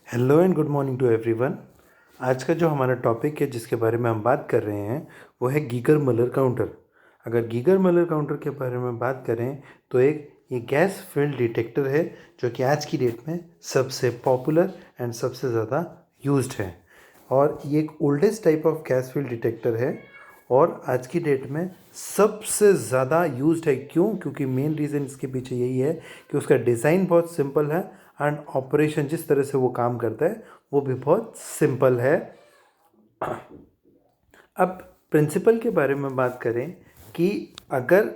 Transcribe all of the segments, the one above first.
Hello and good morning to everyone. आज का जो हमारा टॉपिक है जिसके बारे में हम बात कर रहे हैं वो है गीगर मलर काउंटर। अगर गीगर मलर काउंटर के बारे में बात करें तो ये गैस फील्ड डिटेक्टर है जो कि आज की डेट में सबसे पॉपुलर एंड सबसे ज़्यादा यूज्ड है। और ये एक oldest type of gas field detector है और आज की डेट में सबसे ज़्यादा यूज्ड है। क्यों? क्योंकि मेन रीज़न इसके पीछे यही है कि उसका डिज़ाइन बहुत सिंपल है एंड ऑपरेशन जिस तरह से वो काम करता है वो भी बहुत सिंपल है। अब प्रिंसिपल के बारे में बात करें कि अगर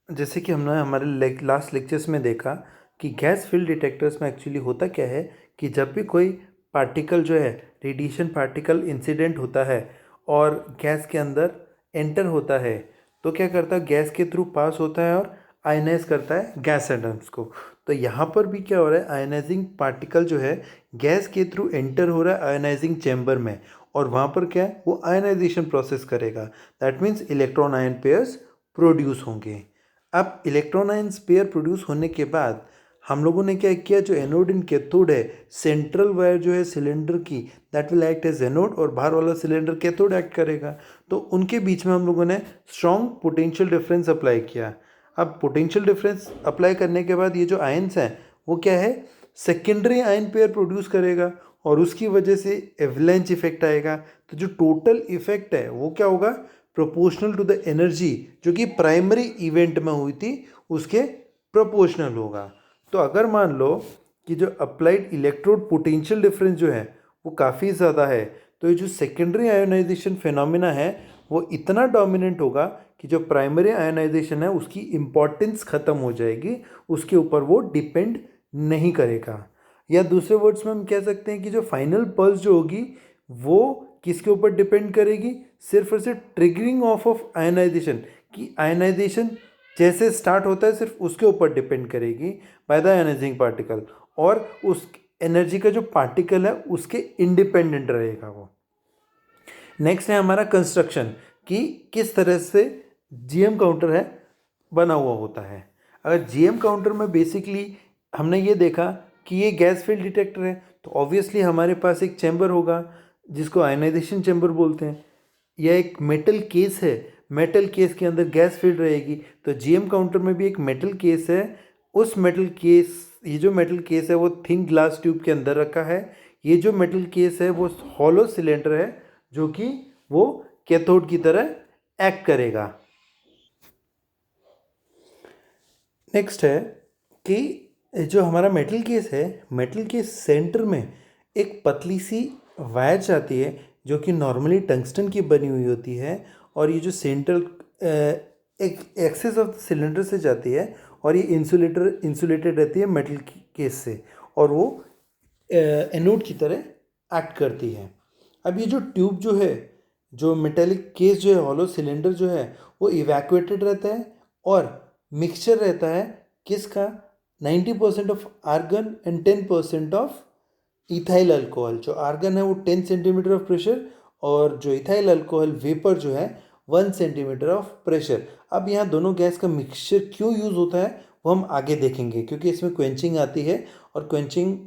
जैसे कि हमने हमारे लास्ट लेक्चर्स में देखा कि गैस फील्ड डिटेक्टर्स में एक्चुअली होता क्या है कि जब भी कोई पार्टिकल जो है रेडिएशन पार्टिकल इंसिडेंट होता है और गैस के अंदर एंटर होता है तो क्या करता है, गैस के थ्रू पास होता है और आयनाइज करता है गैस एटम्स को। तो यहाँ पर भी क्या हो रहा है, आयनाइजिंग पार्टिकल जो है गैस के थ्रू एंटर हो रहा है आयनाइजिंग चैम्बर में और वहाँ पर क्या है वो आयनाइजेशन प्रोसेस करेगा। That means electron ion pairs produce होंगे। अब इलेक्ट्रॉन आयन पेयर प्रोड्यूस होने के बाद हम लोगों ने क्या किया, जो एनोड इन कैथोड है, सेंट्रल वायर जो है सिलेंडर की that will act as anode और बाहर वाला सिलेंडर कैथोड एक्ट करेगा। तो उनके बीच में हम लोगों ने स्ट्रॉन्ग पोटेंशियल डिफरेंस अप्लाई किया। अब पोटेंशियल डिफरेंस अप्लाई करने के बाद ये जो आयन्स हैं वो क्या है, सेकेंडरी आयन पेयर प्रोड्यूस करेगा और उसकी वजह से एवलेंच इफेक्ट आएगा। तो जो टोटल इफेक्ट है वो क्या होगा, प्रोपोर्शनल टू द एनर्जी जो कि प्राइमरी इवेंट में हुई थी उसके प्रोपोर्शनल होगा। तो अगर मान लो कि जो अप्लाइड इलेक्ट्रोड पोटेंशियल डिफरेंस जो है वो काफ़ी ज़्यादा है तो ये जो सेकेंडरी आयोनाइजेशन फिनोमिना है वो इतना डोमिनेंट होगा कि जो प्राइमरी आयोनाइजेशन है उसकी इम्पॉर्टेंस ख़त्म हो जाएगी, उसके ऊपर वो डिपेंड नहीं करेगा। या दूसरे वर्ड्स में हम कह सकते हैं कि जो फाइनल पल्स जो होगी वो किसके ऊपर डिपेंड करेगी, सिर्फ और सिर्फ ट्रिगरिंग ऑफ आयनाइजेशन कि आयनाइजेशन जैसे स्टार्ट होता है सिर्फ उसके ऊपर डिपेंड करेगी बाय द आयनाइजिंग पार्टिकल, और उस एनर्जी का जो पार्टिकल है उसके इंडिपेंडेंट रहेगा वो। नेक्स्ट है हमारा कंस्ट्रक्शन कि किस तरह से जीएम काउंटर है बना हुआ होता है। अगर जीएम काउंटर में बेसिकली हमने ये देखा कि ये गैस फील्ड डिटेक्टर है तो ऑब्वियसली हमारे पास एक चैम्बर होगा जिसको आयनाइजेशन चैम्बर बोलते हैं। यह एक मेटल केस है, मेटल केस के अंदर गैस फील्ड रहेगी। तो जीएम काउंटर में भी एक मेटल केस है। उस मेटल केस, ये जो मेटल केस है वो थिन ग्लास ट्यूब के अंदर रखा है। ये जो मेटल केस है वो हॉलो सिलेंडर है जो कि वो कैथोड की तरह एक्ट करेगा। नेक्स्ट है कि जो हमारा मेटल केस है, मेटल के सेंटर में एक पतली सी वायर जाती है जो कि नॉर्मली टंगस्टन की बनी हुई होती है और ये जो सेंट्रल एक एक्सेस ऑफ सिलेंडर से जाती है और ये इंसुलेटेड रहती है मेटल केस से और वो एनोड की तरह एक्ट करती है। अब ये जो ट्यूब जो है, जो मेटेलिक केस जो है, हॉलो सिलेंडर जो है वो इवैक्यूएटेड रहता है और मिक्सचर रहता है किसका, 90% of argon and 10% of ethyl alcohol. जो आर्गन है वो 10 सेंटीमीटर ऑफ प्रेशर और जो इथाइल अल्कोहल वेपर जो है 1 सेंटीमीटर ऑफ प्रेशर। अब यहाँ दोनों गैस का मिक्सचर क्यों यूज़ होता है वो हम आगे देखेंगे, क्योंकि इसमें क्वेंचिंग आती है और क्वेंचिंग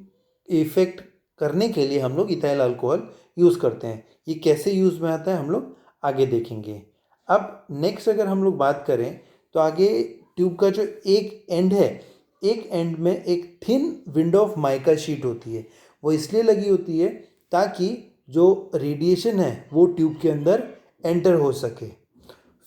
इफेक्ट करने के लिए हम लोग इथाइल अल्कोहल यूज़ करते हैं। ये कैसे यूज़ में आता है हम लोग आगे देखेंगे। अब नेक्स्ट अगर हम लोग बात करें तो आगे ट्यूब का जो एक एंड है, एक एंड में एक thin window of mica sheet होती है। वो इसलिए लगी होती है ताकि जो रेडिएशन है वो ट्यूब के अंदर एंटर हो सके।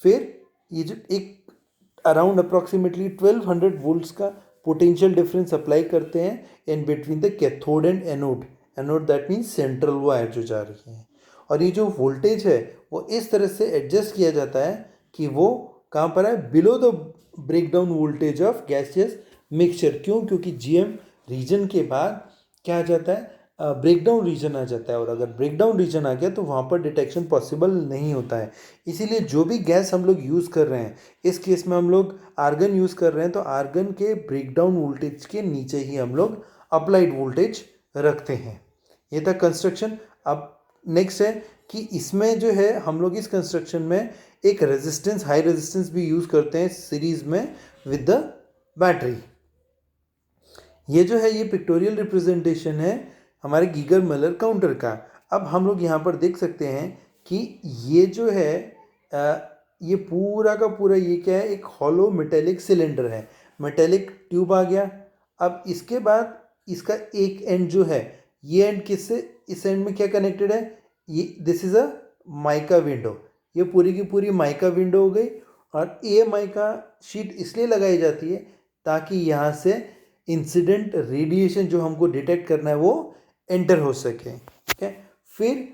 फिर ये जो एक अराउंड अप्रॉक्सीमेटली 1200 वोल्ट्स का पोटेंशियल डिफरेंस अप्लाई करते हैं in between the cathode and anode. Anode that means central wire जो जा रही है। और ये जो वोल्टेज है वो इस तरह से एडजस्ट किया जाता है कि वो कहाँ पर है, below the breakdown voltage of gaseous mixture. क्यों? क्योंकि जीएम रीजन के बाद क्या आ जाता है, ब्रेकडाउन रीजन आ जाता है और अगर ब्रेकडाउन रीजन आ गया तो वहाँ पर डिटेक्शन पॉसिबल नहीं होता है। इसीलिए जो भी गैस हम लोग यूज़ कर रहे हैं, इस केस में हम लोग आर्गन यूज़ कर रहे हैं तो आर्गन के ब्रेकडाउन वोल्टेज के नीचे ही हम लोग अप्लाइड वोल्टेज रखते हैं। ये था कंस्ट्रक्शन। अब नेक्स्ट है कि इसमें जो है हम लोग इस कंस्ट्रक्शन में एक रेजिस्टेंस, हाई रेजिस्टेंस भी यूज़ करते हैं सीरीज में विद द बैटरी। ये जो है ये पिक्टोरियल रिप्रेजेंटेशन है हमारे गीगर मलर काउंटर का। अब हम लोग यहाँ पर देख सकते हैं कि ये जो है ये पूरा का पूरा ये क्या है, एक हॉलो मेटेलिक सिलेंडर है, मेटेलिक ट्यूब आ गया। अब इसके बाद इसका एक एंड जो है, ये एंड किससे, इस एंड में क्या कनेक्टेड है, ये this is a mica window, ये पूरी की पूरी माइका विंडो हो गई। और ये माइका शीट इसलिए लगाई जाती है ताकि यहाँ से इंसिडेंट रेडिएशन जो हमको डिटेक्ट करना है वो एंटर हो सके। ठीक है, फिर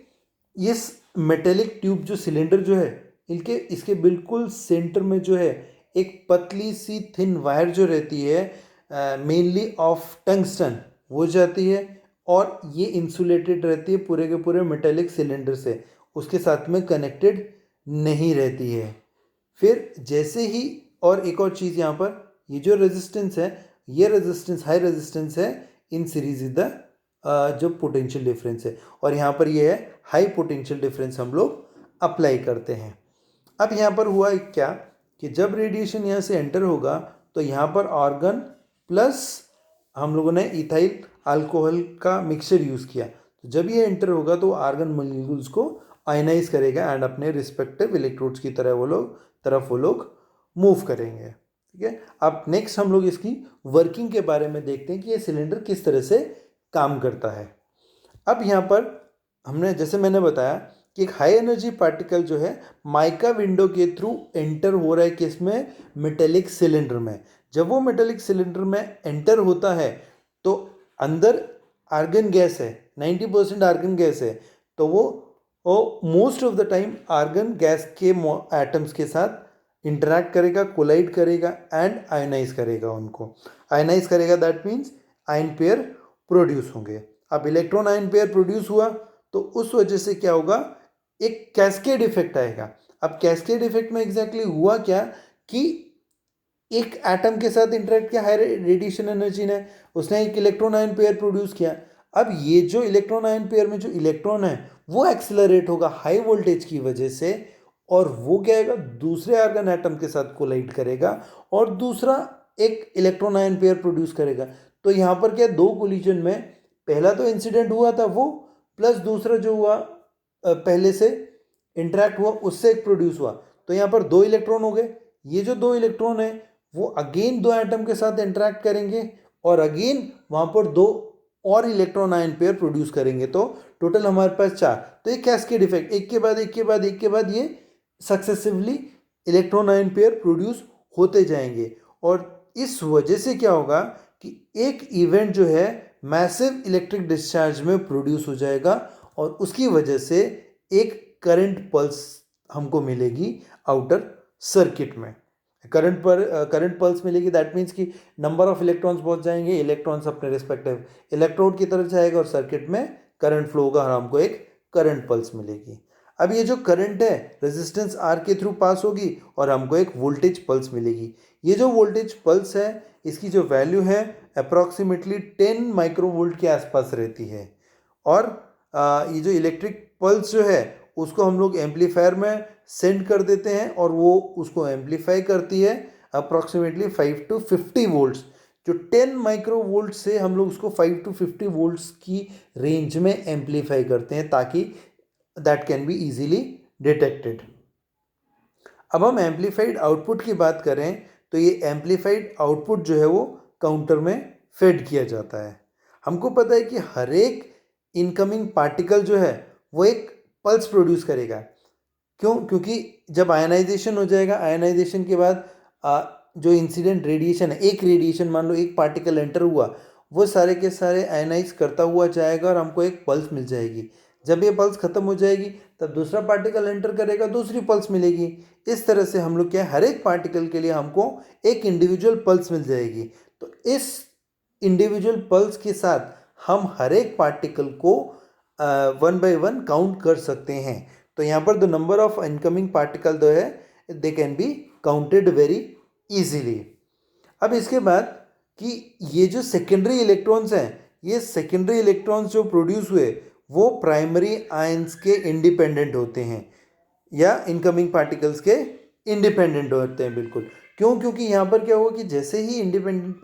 इस मेटेलिक ट्यूब जो सिलेंडर जो है, इनके इसके बिल्कुल सेंटर में जो है एक पतली सी थिन वायर जो रहती है, मेनली ऑफ टंगस्टन, वो जाती है और ये इंसुलेटेड रहती है पूरे के पूरे मेटेलिक सिलेंडर से, उसके साथ में कनेक्टेड नहीं रहती है। फिर जैसे ही, और एक और चीज़ यहाँ पर, ये जो रेजिस्टेंस है, ये रेजिस्टेंस हाई रेजिस्टेंस है इन सीरीज विद द जो पोटेंशियल डिफरेंस है, और यहाँ पर ये है हाई पोटेंशियल डिफरेंस हम लोग अप्लाई करते हैं। अब यहाँ पर हुआ क्या कि जब रेडिएशन यहाँ से एंटर होगा तो यहाँ पर आर्गन प्लस हम लोगों ने इथाइल अल्कोहल का मिक्सचर यूज़ किया, तो जब ये एंटर होगा तो आर्गन मॉलिक्यूल्स को आयनाइज करेगा एंड अपने रिस्पेक्टिव इलेक्ट्रोड्स की तरफ वो लोग मूव करेंगे। ठीक है, अब नेक्स्ट हम लोग इसकी वर्किंग के बारे में देखते हैं कि ये सिलेंडर किस तरह से काम करता है। अब यहाँ पर हमने, जैसे मैंने बताया कि एक हाई एनर्जी पार्टिकल जो है माइका विंडो के थ्रू एंटर हो रहा है किसमें, मेटेलिक सिलेंडर में। जब वो मेटेलिक सिलेंडर में एंटर होता है तो अंदर आर्गन गैस है, 90% आर्गन गैस है, तो वो most of the time argon gas के एटम्स के साथ इंटरैक्ट करेगा, कोलाइड करेगा एंड आयनाइज करेगा उनको। आयनाइज करेगा that means ion pair produce होंगे। अब इलेक्ट्रॉन आयन पेयर प्रोड्यूस हुआ तो उस वजह से क्या होगा, एक कैस्केड इफेक्ट आएगा। अब कैस्केड इफेक्ट में एग्जैक्टली हुआ क्या कि एक एटम के साथ इंटरेक्ट किया हाई रेडिएशन एनर्जी ने, उसने एक इलेक्ट्रॉन आयन पेयर प्रोड्यूस किया। अब ये जो इलेक्ट्रॉन आयन पेयर में जो इलेक्ट्रॉन है वो एक्सेलरेट होगा हाई वोल्टेज की वजह से, और वो क्या आएगा, दूसरे आर्गन एटम के साथ कोलाइड करेगा और दूसरा एक इलेक्ट्रॉन आयन पेयर प्रोड्यूस करेगा। तो यहाँ पर क्या, दो कोलिजन में पहला तो इंसिडेंट हुआ था वो, प्लस दूसरा जो हुआ पहले से इंटरैक्ट हुआ उससे एक प्रोड्यूस हुआ, तो यहाँ पर दो इलेक्ट्रॉन हो गए। ये जो दो इलेक्ट्रॉन है वो अगेन दो एटम के साथ इंटरैक्ट करेंगे और अगेन वहाँ पर दो और इलेक्ट्रॉन आयन पेयर प्रोड्यूस करेंगे, तो टोटल हमारे पास चार। तो ये कैस्केड इफेक्ट, एक के बाद एक के बाद एक के बाद ये successively electron ion pair produce होते जाएंगे। और इस वजह से क्या होगा कि एक इवेंट जो है मैसिव इलेक्ट्रिक डिस्चार्ज में प्रोड्यूस हो जाएगा और उसकी वजह से एक करंट पल्स हमको मिलेगी आउटर सर्किट में। करंट पल्स मिलेगी, दैट मीन्स कि नंबर ऑफ इलेक्ट्रॉन्स पहुंच जाएंगे, इलेक्ट्रॉन्स अपने रिस्पेक्टिव इलेक्ट्रोड की तरफ जाएगा और सर्किट में करंट फ्लो होगा और हमको एक करंट पल्स मिलेगी। अब ये जो करंट है रेजिस्टेंस आर के थ्रू पास होगी और हमको एक वोल्टेज पल्स मिलेगी। ये जो वोल्टेज पल्स है इसकी जो वैल्यू है अप्रॉक्सीमेटली 10 माइक्रोवोल्ट के आसपास रहती है। और ये जो इलेक्ट्रिक पल्स जो है उसको हम लोग एम्पलीफायर में सेंड कर देते हैं और वो उसको एम्पलीफाई करती है अप्रॉक्सीमेटली 5 to 50 वोल्ट्स। जो 10 माइक्रोवोल्ट से हम लोग उसको 5 to 50 वोल्ट्स की रेंज में एम्पलीफाई करते हैं ताकि that can be easily detected. अब हम एम्पलीफाइड आउटपुट की बात करें तो ये एम्पलीफाइड आउटपुट जो है वो काउंटर में फेड किया जाता है। हमको पता है कि हर एक इनकमिंग पार्टिकल जो है वो एक पल्स प्रोड्यूस करेगा। क्यों? क्योंकि जब आयनाइजेशन हो जाएगा, आयनाइजेशन के बाद जो इंसिडेंट रेडिएशन है, एक रेडिएशन मान लो एक पार्टिकल एंटर हुआ, वो सारे के सारे आयनाइज करता हुआ जाएगा और हमको एक पल्स मिल जाएगी। जब ये पल्स खत्म हो जाएगी तब दूसरा पार्टिकल एंटर करेगा, दूसरी पल्स मिलेगी। इस तरह से हम लोग क्या, हर एक पार्टिकल के लिए हमको एक इंडिविजुअल पल्स मिल जाएगी। तो इस इंडिविजुअल पल्स के साथ हम हर एक पार्टिकल को वन बाय वन काउंट कर सकते हैं। तो यहाँ पर the number of incoming particle जो है they can be counted very easily. अब इसके बाद कि ये जो सेकेंडरी इलेक्ट्रॉन्स हैं, ये सेकेंडरी इलेक्ट्रॉन्स जो प्रोड्यूस हुए वो प्राइमरी आयंस के इंडिपेंडेंट होते हैं या इनकमिंग पार्टिकल्स के इंडिपेंडेंट होते हैं बिल्कुल। क्यों? क्योंकि यहाँ पर क्या हुआ कि जैसे ही इंसिडेंट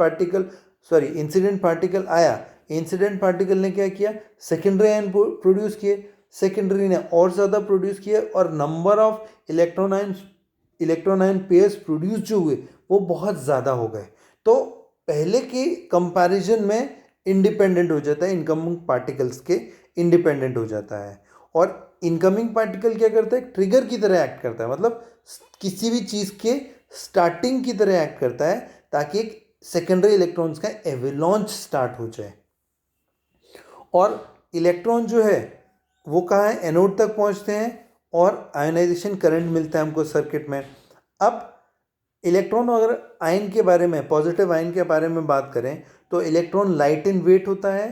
पार्टिकल आया, इंसिडेंट पार्टिकल ने क्या किया, सेकेंडरी आयन प्रोड्यूस किए, सेकेंडरी ने और ज़्यादा प्रोड्यूस किए और number of electron ion pairs produce जो हुए वो बहुत ज़्यादा हो गए। तो पहले के कंपैरिजन में इंडिपेंडेंट हो जाता है, इनकमिंग पार्टिकल्स के इंडिपेंडेंट हो जाता है। और इनकमिंग पार्टिकल क्या करता है, ट्रिगर की तरह एक्ट करता है, मतलब किसी भी चीज़ के स्टार्टिंग की तरह एक्ट करता है ताकि एक सेकेंडरी इलेक्ट्रॉन्स का एवलॉन्च स्टार्ट हो जाए। और इलेक्ट्रॉन जो है वो कहाँ है, एनोड तक पहुँचते हैं और आयोनाइजेशन करंट मिलता है हमको सर्किट में। अब इलेक्ट्रॉन अगर आयन के बारे में, पॉजिटिव आयन के बारे में बात करें तो इलेक्ट्रॉन लाइट इन वेट होता है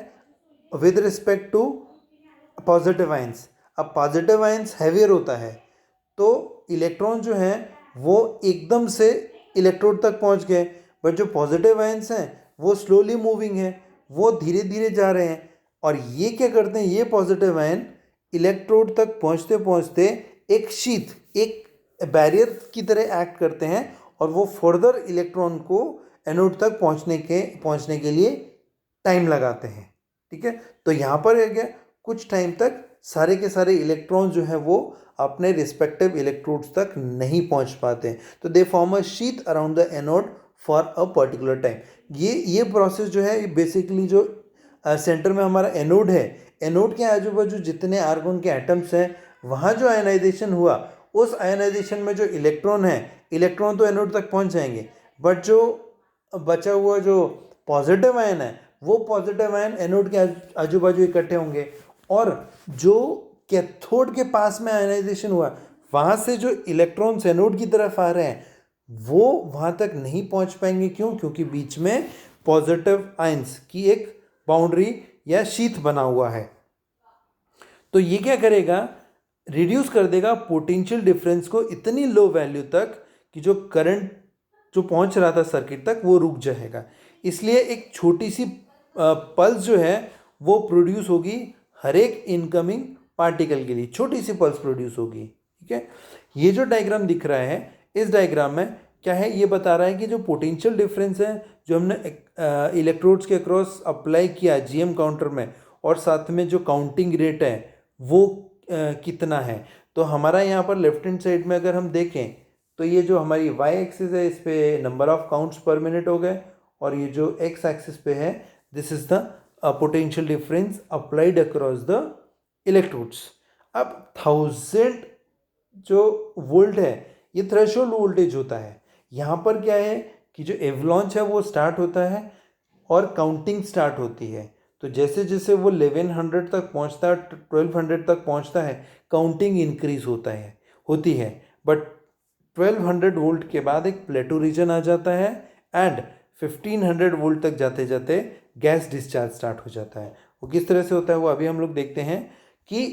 with respect to positive ions. अब पॉजिटिव आयंस हैवियर होता है तो इलेक्ट्रॉन जो हैं वो एकदम से इलेक्ट्रोड तक पहुंच गए, बट जो पॉजिटिव आयंस हैं वो स्लोली मूविंग है, वो धीरे धीरे जा रहे हैं। और ये क्या करते हैं, ये पॉजिटिव आयन इलेक्ट्रोड तक पहुंचते पहुंचते एक शीथ, एक बैरियर की तरह एक्ट करते हैं और वो फर्दर इलेक्ट्रॉन को एनोड तक पहुंचने के लिए टाइम लगाते हैं। ठीक है, तो यहाँ पर है क्या, कुछ टाइम तक सारे के सारे इलेक्ट्रॉन जो है वो अपने रिस्पेक्टिव इलेक्ट्रोड्स तक नहीं पहुंच पाते हैं, तो they form a sheath around the anode for a particular time. ये प्रोसेस जो है बेसिकली जो सेंटर में हमारा एनोड है, एनोड के आजू बाजू जितने आर्गन के एटम्स हैं वहाँ जो आयनाइजेशन हुआ उस आयनाइजेशन में जो इलेक्ट्रॉन है, इलेक्ट्रॉन तो एनोड तक पहुँच जाएंगे, बट जो बचा हुआ जो पॉजिटिव आयन है वो पॉजिटिव आयन एनोड के आजू बाजू इकट्ठे होंगे और जो कैथोड के पास में आयनाइजेशन हुआ वहाँ से जो इलेक्ट्रॉन्स एनोड की तरफ आ रहे हैं वो वहाँ तक नहीं पहुँच पाएंगे। क्यों? क्योंकि बीच में पॉजिटिव आयंस की एक बाउंड्री या शीथ बना हुआ है। तो ये क्या करेगा, रिड्यूस कर देगा पोटेंशियल डिफरेंस को इतनी लो वैल्यू तक कि जो करंट जो पहुंच रहा था सर्किट तक वो रुक जाएगा। इसलिए एक छोटी सी पल्स जो है वो प्रोड्यूस होगी हर एक इनकमिंग पार्टिकल के लिए, छोटी सी पल्स प्रोड्यूस होगी। ठीक है, ये जो डायग्राम दिख रहा है इस डायग्राम में क्या है, ये बता रहा है कि जो पोटेंशियल डिफरेंस है जो हमने इलेक्ट्रोड्स के अक्रॉस अप्लाई किया जीएम काउंटर में और साथ में जो काउंटिंग रेट है वो कितना है। तो हमारा यहाँ पर लेफ्ट हैंड साइड में अगर हम देखें तो ये जो हमारी वाई एक्सिस है इस पे नंबर ऑफ काउंट्स पर मिनट हो गए और ये जो एक्स एक्सिस पे है this is the potential difference applied across the electrodes. अब 1000 जो वोल्ट है ये थ्रेशोल्ड वोल्टेज होता है। यहाँ पर क्या है कि जो एवलॉन्च है वो स्टार्ट होता है और काउंटिंग स्टार्ट होती है। तो जैसे जैसे वो 1100 तक पहुँचता है, 1200 तक पहुँचता है, काउंटिंग इंक्रीज होती है। बट 1200 वोल्ट के बाद एक प्लेटो रीजन आ जाता है एंड 1500 वोल्ट तक जाते जाते गैस डिस्चार्ज स्टार्ट हो जाता है। वो किस तरह से होता है वो अभी हम लोग देखते हैं कि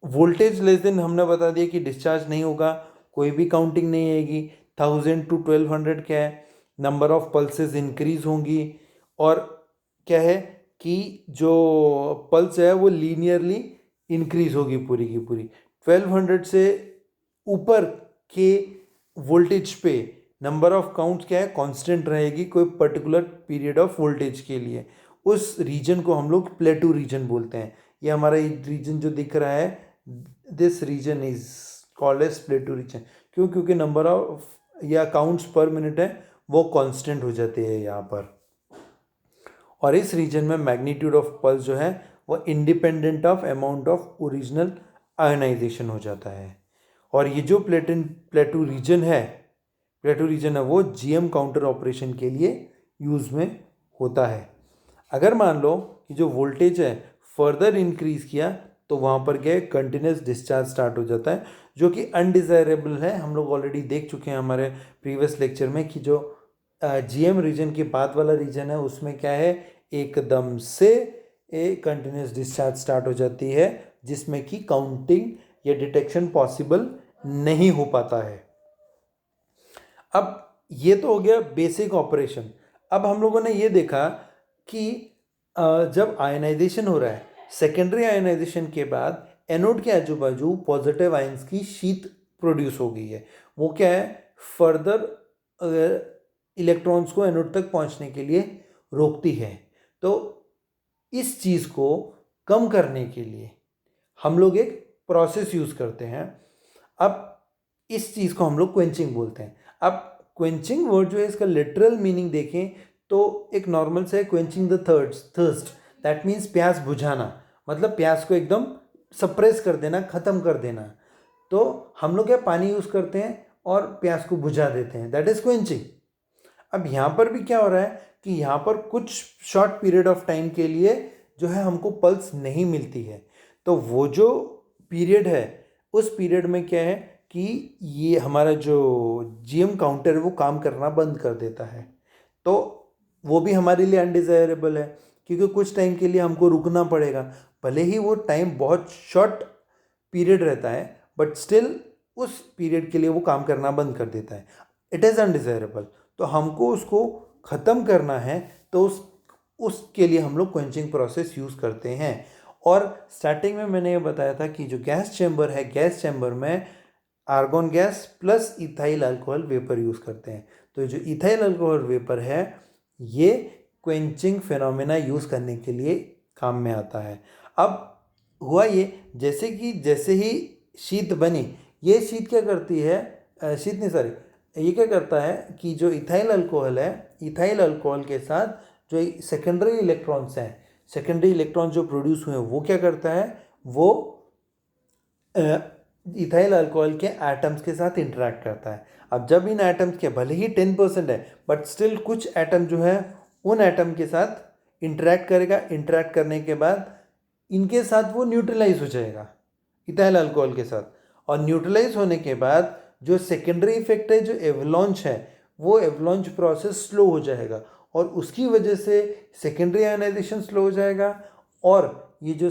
वोल्टेज लेस देन हमने बता दिया कि डिस्चार्ज नहीं होगा, कोई भी काउंटिंग नहीं आएगी। 1000 to 1200 क्या है, नंबर ऑफ पल्सेस इंक्रीज होंगी और क्या है कि जो पल्स है वो लीनियरली इंक्रीज होगी पूरी की पूरी। 1200 से ऊपर के वोल्टेज पे नंबर ऑफ काउंट्स क्या है, कांस्टेंट रहेगी कोई पर्टिकुलर पीरियड ऑफ वोल्टेज के लिए। उस रीजन को हम लोग प्लेटो रीजन बोलते हैं। ये हमारा रीजन जो दिख रहा है this region is called as plateau region. क्यों? क्योंकि नंबर ऑफ या काउंट्स पर मिनट है वो कांस्टेंट हो जाते हैं यहाँ पर। और इस रीजन में मैग्नीट्यूड ऑफ पल्स जो है वो independent of amount of original ionization हो जाता है। और ये जो प्लेटो रीजन है वो जीएम काउंटर ऑपरेशन के लिए यूज़ में होता है। अगर मान लो कि जो वोल्टेज है फर्दर इंक्रीज किया तो वहाँ पर क्या है, कंटिन्यूस डिस्चार्ज स्टार्ट हो जाता है जो कि अनडिज़ायरेबल है। हम लोग ऑलरेडी देख चुके हैं हमारे प्रीवियस लेक्चर में कि जो जीएम रीजन के बाद वाला रीजन है उसमें क्या है, एकदम से एक कंटिन्यूस डिस्चार्ज स्टार्ट हो जाती है जिसमें कि काउंटिंग या डिटेक्शन पॉसिबल नहीं हो पाता है। अब ये तो हो गया बेसिक ऑपरेशन। अब हम लोगों ने ये देखा कि जब आयनाइजेशन हो रहा है, सेकेंडरी आयनाइजेशन के बाद एनोड के आजू बाजू पॉजिटिव आयंस की शीट प्रोड्यूस हो गई है। वो क्या है, फर्दर इलेक्ट्रॉन्स को एनोड तक पहुंचने के लिए रोकती है। तो इस चीज़ को कम करने के लिए हम लोग एक प्रोसेस यूज़ करते हैं। अब इस चीज़ को हम लोग क्वेंचिंग बोलते हैं। अब क्वेंचिंग वर्ड जो है इसका लिटरल मीनिंग देखें तो एक नॉर्मल से quenching the thirst, that means प्यास बुझाना, मतलब प्यास को एकदम सप्रेस कर देना, ख़त्म कर देना। तो हम लोग क्या पानी यूज़ करते हैं और प्यास को बुझा देते हैं, दैट इज़ क्वेंचिंग। अब यहाँ पर भी क्या हो रहा है कि यहाँ पर कुछ शॉर्ट पीरियड ऑफ टाइम के लिए जो है हमको पल्स नहीं मिलती है, तो वो जो पीरियड है उस पीरियड में क्या है कि ये हमारा जो जीएम काउंटर है वो काम करना बंद कर देता है। तो वो भी हमारे लिए अनडिज़ायरेबल है, क्योंकि कुछ टाइम के लिए हमको रुकना पड़ेगा, भले ही वो टाइम बहुत शॉर्ट पीरियड रहता है, बट स्टिल उस पीरियड के लिए वो काम करना बंद कर देता है। इट इज़ अनडिज़ायरेबल, तो हमको उसको ख़त्म करना है, तो उसके लिए हम लोग क्वेंचिंग प्रोसेस यूज़ करते हैं। और स्टार्टिंग में मैंने ये बताया था कि जो गैस चैम्बर है, गैस चैम्बर में argon gas plus ethyl alcohol vapour use करते हैं। तो जो इथाइल अल्कोहल वेपर है ये क्वेंचिंग फिनोमेना यूज़ करने के लिए काम में आता है। अब हुआ ये, जैसे ही शीत बनी, ये शीत क्या करती है, शीत नहीं सॉरी, ये क्या करता है कि जो इथाइल अल्कोहल है, इथाइल अल्कोहल के साथ जो सेकेंडरी इलेक्ट्रॉन्स हैं, सेकेंडरी इलेक्ट्रॉन जो प्रोड्यूस हुए हैं वो क्या करता है, वो इथाइल अल्कोहल के एटम्स के साथ इंटरेक्ट करता है। अब जब इन एटम्स के भले ही 10% है, बट स्टिल कुछ एटम जो है उन एटम के साथ इंटरेक्ट करेगा। इंटरेक्ट करने के बाद इनके साथ वो न्यूट्रलाइज हो जाएगा इथाइल अल्कोहल के साथ, और न्यूट्रलाइज होने के बाद जो सेकेंडरी इफेक्ट है, जो एवलॉन्च है, वो एवलॉन्च प्रोसेस स्लो हो जाएगा, और उसकी वजह से सेकेंडरी आयनाइजेशन स्लो हो जाएगा, और ये जो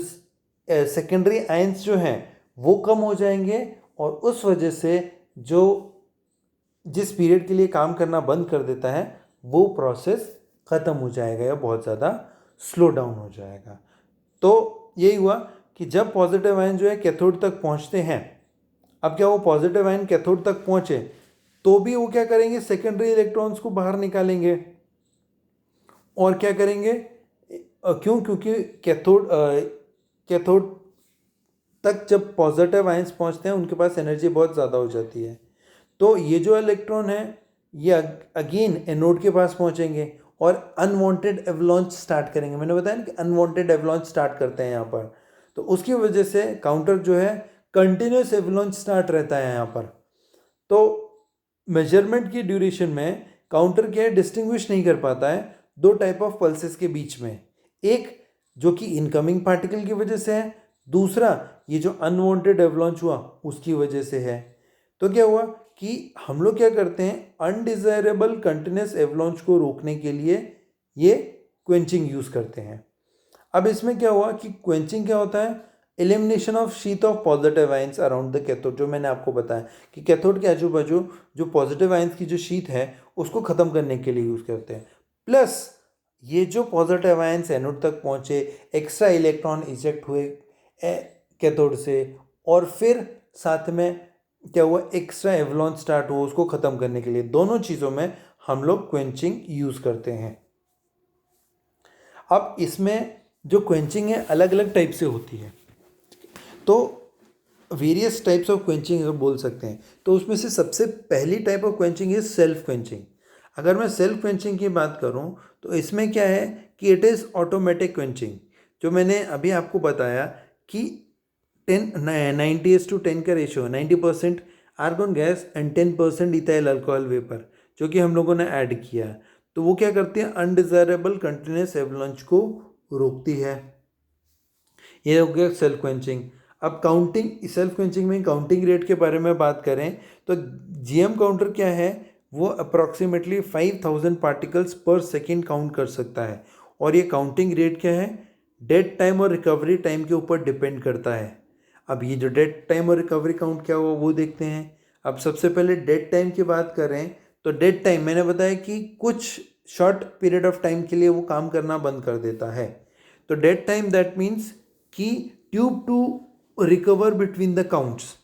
सेकेंडरी आयंस जो हैं वो कम हो जाएंगे, और उस वजह से जो जिस पीरियड के लिए काम करना बंद कर देता है वो प्रोसेस ख़त्म हो जाएगा या बहुत ज़्यादा स्लो डाउन हो जाएगा। तो यही हुआ कि जब पॉजिटिव आयन जो है कैथोड तक पहुंचते हैं, अब क्या वो पॉजिटिव आयन कैथोड तक पहुंचे तो भी वो क्या करेंगे, सेकेंडरी इलेक्ट्रॉन्स को बाहर निकालेंगे, और क्या करेंगे, क्योंकि कैथोड तक जब पॉजिटिव आयंस पहुंचते हैं उनके पास एनर्जी बहुत ज़्यादा हो जाती है, तो ये जो इलेक्ट्रॉन है ये अगेन एनोड के पास पहुंचेंगे और अनवांटेड एवलॉन्च स्टार्ट करेंगे। मैंने बताया ना कि अनवांटेड एवलॉन्च स्टार्ट करते हैं यहाँ पर, तो उसकी वजह से काउंटर जो है कंटिन्यूस एवलॉन्च स्टार्ट रहता है यहाँ पर। तो मेजरमेंट की ड्यूरेशन में काउंटर क्या है, डिस्टिंग्विश नहीं कर पाता है दो टाइप ऑफ पल्सेस के बीच में, एक जो कि इनकमिंग पार्टिकल की वजह से है, दूसरा ये जो अनवांटेड एवलॉन्च हुआ उसकी वजह से है। तो क्या हुआ कि हम लोग क्या करते हैं, अनडिजायरेबल कंटिन्यूस एवलॉन्च को रोकने के लिए ये क्वेंचिंग यूज़ करते हैं। अब इसमें क्या हुआ कि क्वेंचिंग क्या होता है, elimination of sheet of positive ions around the cathode, जो मैंने आपको बताया कि कैथोड के आजू बाजू जो पॉजिटिव आयंस की जो शीट है उसको ख़त्म करने के लिए यूज़ करते हैं। प्लस ये जो पॉजिटिव आयंस एनोड तक पहुँचे, एक्स्ट्रा इलेक्ट्रॉन इजेक्ट हुए कैथोड से, और फिर साथ में क्या हुआ, एक्स्ट्रा एवलॉन्च स्टार्ट हुआ, उसको ख़त्म करने के लिए, दोनों चीज़ों में हम लोग क्वेंचिंग यूज़ करते हैं। अब इसमें जो क्वेंचिंग है अलग अलग टाइप से होती है, तो वेरियस टाइप्स ऑफ क्वेंचिंग अगर बोल सकते हैं, तो उसमें से सबसे पहली टाइप ऑफ क्वेंचिंग है सेल्फ क्वेंचिंग। अगर मैं सेल्फ क्वेंचिंग की बात करूं तो इसमें क्या है कि इट इज़ ऑटोमेटिक क्वेंचिंग, जो मैंने अभी आपको बताया कि 90:10 का ratio, 90% argon gas and 10% ethyl alcohol vapour जो कि हम लोगों ने ऐड किया, तो वो क्या करती है, अनडिजायरेबल कंटिन्यूस एवलॉन्च को रोकती है। ये हो गया सेल्फ क्वेंचिंग। अब काउंटिंग, सेल्फ क्वेंचिंग में काउंटिंग रेट के बारे में बात करें तो जीएम काउंटर क्या है, वो अप्रॉक्सीमेटली 5000 पार्टिकल्स पर सेकेंड काउंट कर सकता है, और ये काउंटिंग रेट क्या है, डेड टाइम और रिकवरी टाइम के ऊपर डिपेंड करता है। अब ये जो डेड टाइम और रिकवरी काउंट क्या हुआ वो देखते हैं। अब सबसे पहले डेड टाइम की बात करें तो डेड टाइम मैंने बताया कि कुछ शॉर्ट पीरियड ऑफ टाइम के लिए वो काम करना बंद कर देता है, तो डेड टाइम दैट मीन्स कि tube to recover between the counts.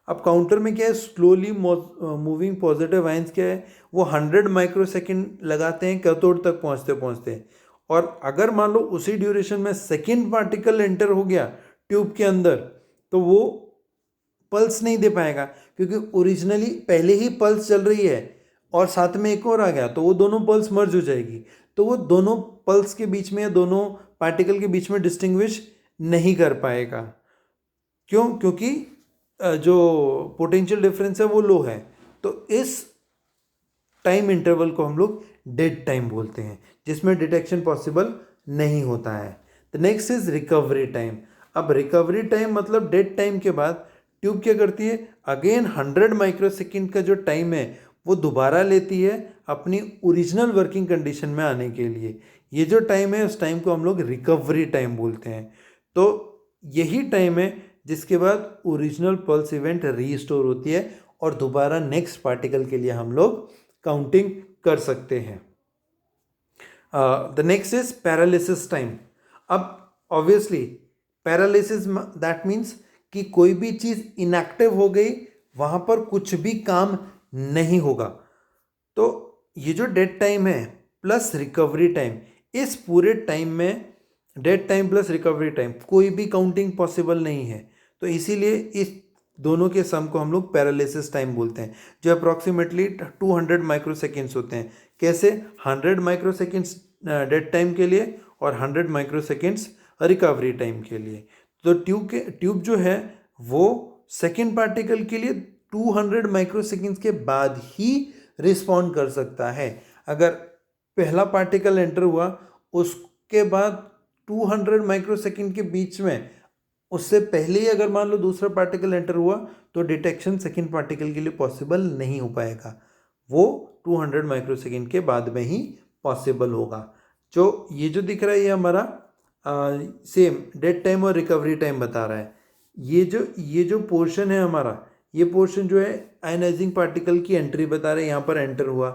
अब काउंटर में क्या है, स्लोली मूविंग पॉजिटिव आयंस क्या है, वो 100 माइक्रोसेकंड लगाते हैं कैथोड तक पहुंचते पहुंचते, और अगर मान लो उसी ड्यूरेशन में सेकेंड पार्टिकल एंटर हो गया ट्यूब के अंदर, तो वो पल्स नहीं दे पाएगा, क्योंकि ओरिजिनली पहले ही पल्स चल रही है और साथ में एक और आ गया, तो वो दोनों पल्स मर्ज हो जाएगी। तो वो दोनों पल्स के बीच में या दोनों पार्टिकल के बीच में डिस्टिंग्विश नहीं कर पाएगा। क्यों? क्योंकि जो पोटेंशियल डिफरेंस है वो लो है। तो इस टाइम इंटरवल को हम लोग डेड टाइम बोलते हैं, जिसमें डिटेक्शन पॉसिबल नहीं होता है। The next is recovery time. अब रिकवरी टाइम मतलब डेड टाइम के बाद ट्यूब क्या करती है, अगेन 100 माइक्रोसेकेंड का जो टाइम है वो दोबारा लेती है अपनी ओरिजिनल वर्किंग कंडीशन में आने के लिए। ये जो टाइम है उस टाइम को हम लोग रिकवरी टाइम बोलते हैं। तो यही टाइम है जिसके बाद ओरिजिनल पल्स इवेंट रीस्टोर होती है और दोबारा नेक्स्ट पार्टिकल के लिए हम लोग काउंटिंग कर सकते हैं। The next is paralysis time. अब ऑब्वियसली पैरालिसिस दैट मीन्स कि कोई भी चीज़ इनएक्टिव हो गई, वहाँ पर कुछ भी काम नहीं होगा। तो ये जो डेड टाइम है प्लस रिकवरी टाइम, इस पूरे टाइम में dead time plus recovery time कोई भी काउंटिंग पॉसिबल नहीं है। तो इसीलिए इस दोनों के सम को हम लोग पैरालिसिस टाइम बोलते हैं, जो अप्रॉक्सीमेटली 200 माइक्रोसेकेंड्स होते हैं। कैसे? 100 माइक्रोसेकेंड्स डेड टाइम के लिए और 100 माइक्रोसेकेंड्स रिकवरी टाइम के लिए। तो ट्यूब जो है वो सेकेंड पार्टिकल के लिए 200 माइक्रोसेकेंड्स के बाद ही रिस्पॉन्ड कर सकता है। अगर पहला पार्टिकल एंटर हुआ उसके बाद 200 माइक्रोसेकेंड के बीच में, उससे पहले ही अगर मान लो दूसरा पार्टिकल एंटर हुआ, तो डिटेक्शन सेकेंड पार्टिकल के लिए पॉसिबल नहीं हो पाएगा। वो 200 माइक्रोसेकेंड के बाद में ही पॉसिबल होगा। जो ये जो दिख रहा है ये हमारा सेम डेड टाइम और रिकवरी टाइम बता रहा है। ये जो पोर्शन है हमारा, ये पोर्शन जो है आयनाइजिंग पार्टिकल की एंट्री बता रहे हैं। यहाँ पर एंटर हुआ,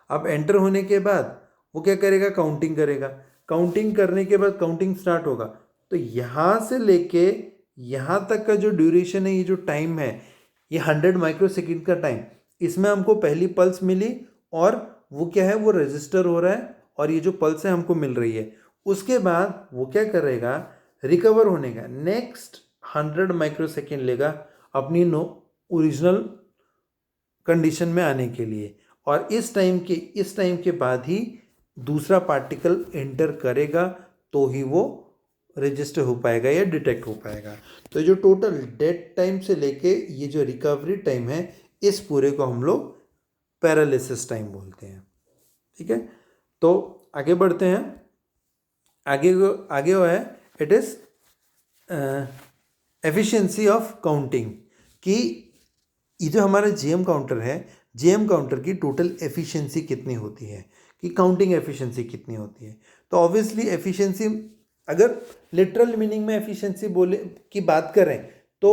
अब एंटर होने के बाद वो क्या करेगा, काउंटिंग करेगा। काउंटिंग करने के बाद काउंटिंग स्टार्ट होगा। तो यहाँ से लेके यहाँ तक का जो ड्यूरेशन है, ये जो टाइम है, ये 100 माइक्रोसेकेंड का टाइम, इसमें हमको पहली पल्स मिली और वो क्या है, वो रजिस्टर हो रहा है और ये जो पल्स है हमको मिल रही है। उसके बाद वो क्या करेगा, रिकवर होने का नेक्स्ट 100 माइक्रोसेकेंड लेगा अपनी ओरिजिनल कंडीशन में आने के लिए, और इस टाइम के बाद ही दूसरा पार्टिकल एंटर करेगा, तो ही वो रजिस्टर हो पाएगा या डिटेक्ट हो पाएगा। तो जो टोटल डेड टाइम से लेके ये जो रिकवरी टाइम है, इस पूरे को हम लोग पैरालिसिस टाइम बोलते हैं। ठीक है, तो आगे बढ़ते हैं। आगे वो है, it is efficiency of counting, कि ये जो हमारा जीएम काउंटर है, जीएम काउंटर की टोटल एफिशिएंसी कितनी होती है, कि काउंटिंग एफिशिएंसी कितनी होती है। तो ऑब्वियसली एफिशिएंसी, अगर लिटरल मीनिंग में एफिशिएंसी बोले की बात करें तो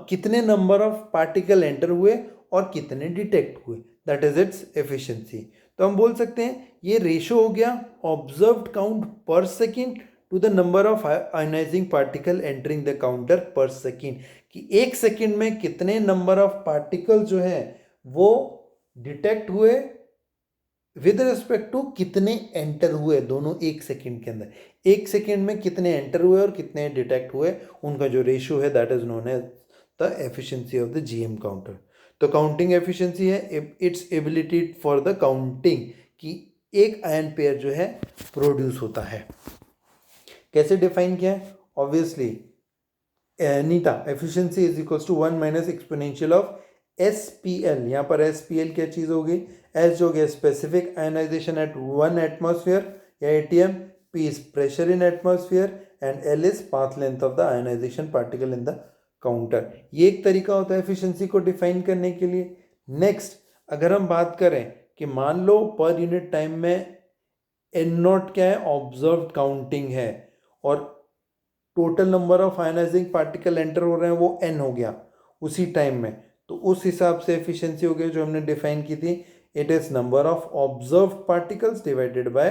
कितने नंबर ऑफ पार्टिकल एंटर हुए और कितने डिटेक्ट हुए, दैट इज इट्स एफिशिएंसी। तो हम बोल सकते हैं ये रेशो हो गया ऑब्जर्व्ड काउंट पर second to the number of ionizing particle entering the counter पर सेकेंड, कि एक सेकेंड में कितने नंबर ऑफ पार्टिकल जो है वो डिटेक्ट हुए विद रिस्पेक्ट टू कितने एंटर हुए, दोनों एक सेकेंड के अंदर, एक सेकेंड में कितने एंटर हुए और कितने डिटेक्ट हुए, उनका जो रेशियो है that is known as the efficiency of the GM counter. तो काउंटिंग एफिशिएंसी है its ability for the counting, कि एक आयन पेयर जो है प्रोड्यूस होता है। कैसे डिफाइन किया है? ऑब्वियसली नीटा efficiency is equals to 1 minus exponential of SPL। यहाँ पर SPL क्या चीज़ होगी, S जो गया स्पेसिफिक आयनाइजेशन एट 1 एटमॉस्फेयर या ATM, P is pressure in atmosphere and L is path length of the ionization particle in the counter. ये एक तरीका होता है एफिशिएंसी को डिफाइन करने के लिए। नेक्स्ट, अगर हम बात करें कि मान लो पर यूनिट टाइम में N0 क्या है, ऑब्जर्व्ड काउंटिंग है, और total number of ionising particle enter हो रहे हैं वो N हो गया उसी टाइम में, तो उस हिसाब से एफिशिएंसी हो गई जो हमने डिफाइन की थी, it is number of observed particles divided by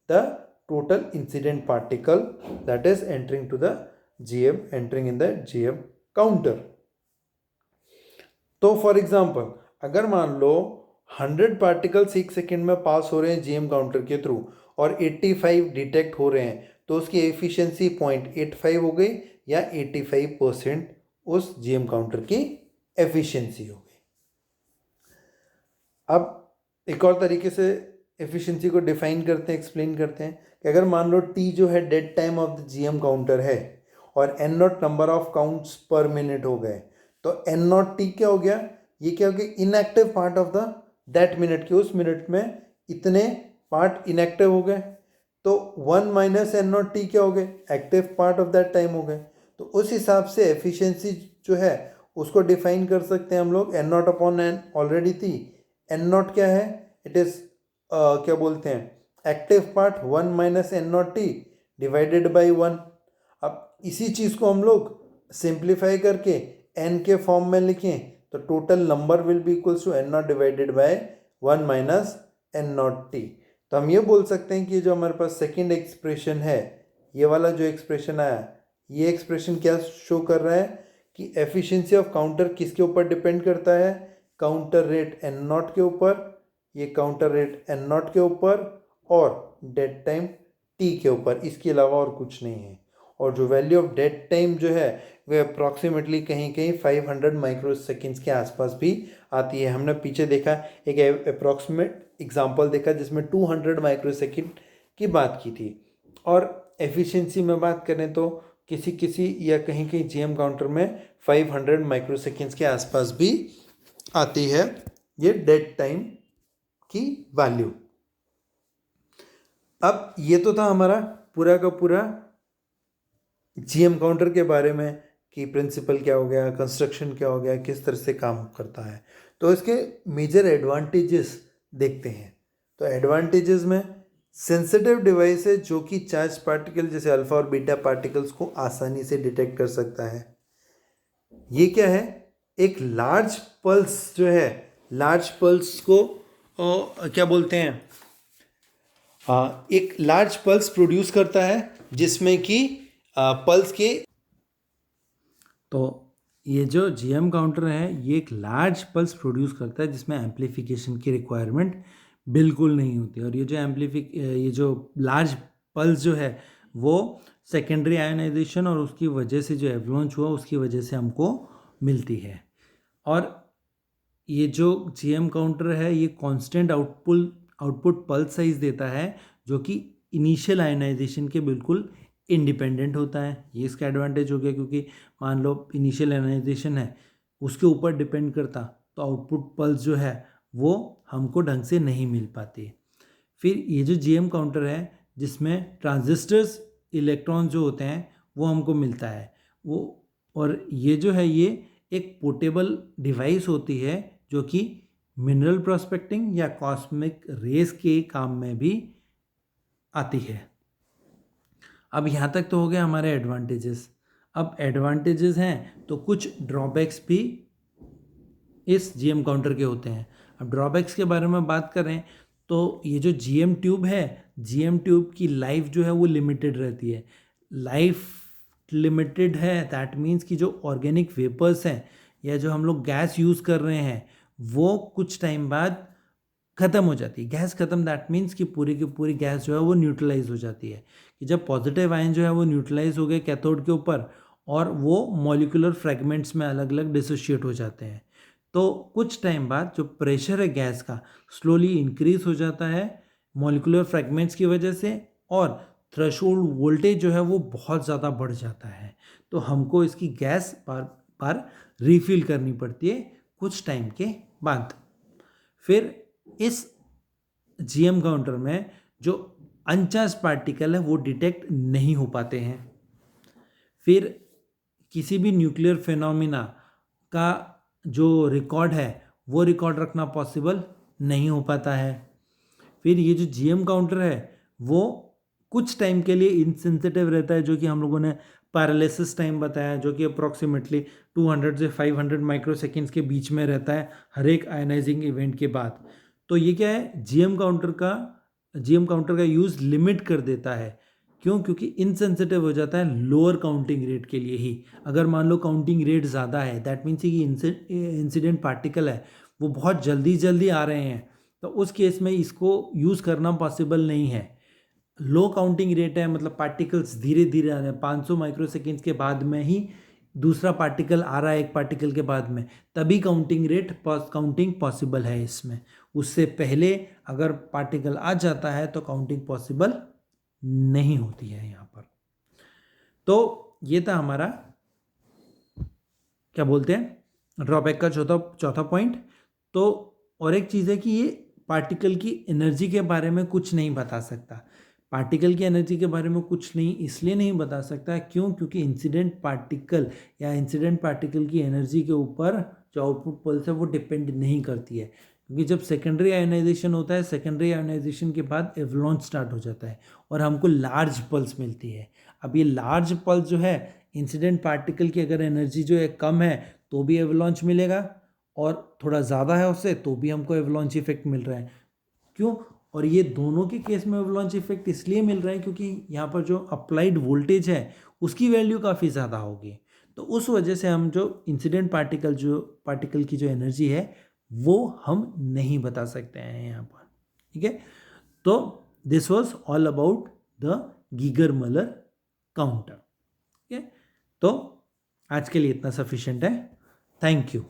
the total incident particle that is entering to the GM, entering in the GM counter. तो फॉर एग्जांपल अगर मान लो 100 पार्टिकल्स एक सेकेंड में पास हो रहे हैं जीएम काउंटर के थ्रू और 85 डिटेक्ट हो रहे हैं, तो उसकी एफिशिएंसी 0.85 हो गई या 85% उस जीएम काउंटर की एफिशिएंसी हो गई। अब एक और तरीके से एफिशिएंसी को डिफाइन करते हैं, एक्सप्लेन करते हैं कि अगर मान लो टी जो है dead time of the GM counter है और n naught number of counts पर मिनट हो गए, तो एन नॉट टी क्या हो गया, ये क्या हो गया, inactive part of the that minute के, उस मिनट में इतने पार्ट इनएक्टिव हो गए, तो 1 माइनस एन नॉट टी क्या हो गए, active part of that time हो गए। तो उस हिसाब से एफिशिएंसी जो है उसको डिफाइन कर सकते हैं हम लोग, n naught upon n already थी, एन नॉट क्या है, इट इज़ क्या बोलते हैं active part 1 minus n naught T divided by 1। अब इसी चीज़ को हम लोग सिंप्लीफाई करके एन के फॉर्म में लिखें तो total number will be equals to n naught divided by 1 minus n naught T. तो हम ये बोल सकते हैं कि जो हमारे पास सेकेंड एक्सप्रेशन है, ये वाला जो एक्सप्रेशन आया, ये एक्सप्रेशन क्या शो कर रहा है कि एफिशिएंसी ऑफ काउंटर किसके ऊपर डिपेंड करता है, काउंटर रेट एन नॉट के ऊपर, ये काउंटर रेट एन नॉट के ऊपर और डेड टाइम टी के ऊपर, इसके अलावा और कुछ नहीं है। और जो वैल्यू ऑफ डेड टाइम जो है वह अप्रॉक्सीमेटली कहीं कहीं 500 माइक्रो सेकेंड्स के आसपास भी आती है। हमने पीछे देखा एक अप्रॉक्सीमेट एग्जांपल देखा जिसमें 200 माइक्रो सेकेंड की बात की थी। और एफिशिएंसी में बात करें तो किसी या कहीं कहीं जीएम काउंटर में 500 माइक्रो सेकेंड्स के आसपास भी आती है ये डेड टाइम की वैल्यू। अब ये तो था हमारा पूरा का पूरा जीएम काउंटर के बारे में कि प्रिंसिपल क्या हो गया, कंस्ट्रक्शन क्या हो गया, किस तरह से काम करता है। तो इसके मेजर एडवांटेजेस देखते हैं। तो एडवांटेजेस में सेंसिटिव डिवाइस है जो कि चार्ज पार्टिकल जैसे अल्फा और बीटा पार्टिकल्स को आसानी से डिटेक्ट कर सकता है। ये क्या है, एक लार्ज पल्स जो है, लार्ज पल्स को क्या बोलते हैं, एक लार्ज पल्स प्रोड्यूस करता है जिसमें कि पल्स के, तो ये जो जीएम काउंटर है ये एक लार्ज पल्स प्रोड्यूस करता है जिसमें एम्पलीफिकेशन की रिक्वायरमेंट बिल्कुल नहीं होती। और ये जो लार्ज पल्स जो है वो सेकेंडरी आयोनाइजेशन और उसकी वजह से जो एवलॉन्च हुआ उसकी वजह से हमको मिलती है। और ये जो जीएम काउंटर है ये कांस्टेंट आउटपुट पल्स साइज देता है जो कि इनिशियल आयोनाइजेशन के बिल्कुल इंडिपेंडेंट होता है। ये इसका एडवांटेज हो गया, क्योंकि मान लो इनिशियल आयोनाइजेशन है उसके ऊपर डिपेंड करता तो आउटपुट पल्स जो है वो हमको ढंग से नहीं मिल पाती। फिर ये जो जीएम काउंटर है जिसमें ट्रांजिस्टर्स इलेक्ट्रॉन जो होते हैं वो हमको मिलता है वो, और ये जो है ये एक पोर्टेबल डिवाइस होती है जो कि मिनरल प्रोस्पेक्टिंग या कॉस्मिक रेस के काम में भी आती है। अब यहाँ तक तो हो गया हमारे एडवांटेजेस। अब एडवांटेजेस हैं तो कुछ ड्रॉबैक्स भी इस जीएम काउंटर के होते हैं। अब ड्रॉबैक्स के बारे में बात करें तो ये जो जीएम ट्यूब है, जीएम ट्यूब की लाइफ जो है वो लिमिटेड रहती है। लाइफ लिमिटेड है दैट मीन्स कि जो ऑर्गेनिक वेपर्स हैं या जो हम लोग गैस यूज़ कर रहे हैं वो कुछ टाइम बाद ख़त्म हो जाती है। गैस ख़त्म दैट मीन्स कि पूरी की पूरी गैस जो है वो न्यूट्रलाइज हो जाती है। कि जब पॉजिटिव आयन जो है वो न्यूट्रलाइज हो गए कैथोड के ऊपर और वो मॉलिक्यूलर फ्रेगमेंट्स में अलग अलग डिसोशिएट हो जाते हैं, तो कुछ टाइम बाद जो प्रेशर है गैस का स्लोली इंक्रीज हो जाता है मॉलिक्यूलर फ्रेगमेंट्स की वजह से, और थ्रेशोल्ड वोल्टेज जो है वो बहुत ज़्यादा बढ़ जाता है। तो हमको इसकी गैस बार बार रिफिल करनी पड़ती है कुछ टाइम के बाद। फिर इस जीएम काउंटर में जो अनचार्ज पार्टिकल है वो डिटेक्ट नहीं हो पाते हैं। फिर किसी भी न्यूक्लियर फिनोमिना का जो रिकॉर्ड है वो रिकॉर्ड रखना पॉसिबल नहीं हो पाता है। फिर ये जो जीएम काउंटर है वो कुछ टाइम के लिए इनसेंसिटिव रहता है, जो कि हम लोगों ने पैरालिसिस टाइम बताया, जो कि अप्रॉक्सीमेटली 200 से 500 माइक्रो सेकेंड्स के बीच में रहता है हर एक आयनाइजिंग इवेंट के बाद। तो ये क्या है, जीएम काउंटर का यूज़ लिमिट कर देता है। क्यों? क्योंकि इनसेंसिटिव हो जाता है लोअर काउंटिंग रेट के लिए ही। अगर मान लो काउंटिंग रेट ज़्यादा है दैट मीन्स कि इंसिडेंट पार्टिकल है वो बहुत जल्दी जल्दी आ रहे हैं, तो उस केस में इसको यूज़ करना पॉसिबल नहीं है। लो काउंटिंग रेट है, मतलब पार्टिकल्स धीरे धीरे आ रहे हैं, 500 माइक्रोसेकेंड्स के बाद में ही दूसरा पार्टिकल आ रहा है एक पार्टिकल के बाद में, तभी काउंटिंग पॉसिबल है इसमें। उससे पहले अगर पार्टिकल आ जाता है तो काउंटिंग पॉसिबल नहीं होती है यहाँ पर। तो ये था हमारा क्या बोलते हैं ड्रॉबैक का चौथा पॉइंट। तो और एक चीज़ है कि ये पार्टिकल की एनर्जी के बारे में कुछ नहीं बता सकता। पार्टिकल की एनर्जी के बारे में कुछ नहीं इसलिए नहीं बता सकता, क्यों? क्योंकि इंसिडेंट पार्टिकल की एनर्जी के ऊपर जो आउटपुट पल्स है वो डिपेंड नहीं करती है। क्योंकि जब सेकेंडरी आयोनाइजेशन होता है, सेकेंडरी आयोनाइजेशन के बाद एवलॉन्च स्टार्ट हो जाता है और हमको लार्ज पल्स मिलती है। अब ये लार्ज पल्स जो है, इंसिडेंट पार्टिकल की अगर एनर्जी जो है कम है तो भी एवलॉन्च मिलेगा, और थोड़ा ज़्यादा है उससे तो भी हमको एवलॉन्च इफेक्ट मिल रहा है। क्यों? और ये दोनों के केस में एवलॉन्च इफेक्ट इसलिए मिल रहा है क्योंकि यहाँ पर जो अप्लाइड वोल्टेज है उसकी वैल्यू काफ़ी ज़्यादा होगी। तो उस वजह से हम जो इंसिडेंट पार्टिकल की जो एनर्जी है वो हम नहीं बता सकते हैं यहाँ पर। ठीक है, तो this was all about the Geiger Muller counter. ठीक है, तो आज के लिए इतना सफिशिएंट है। Thank you.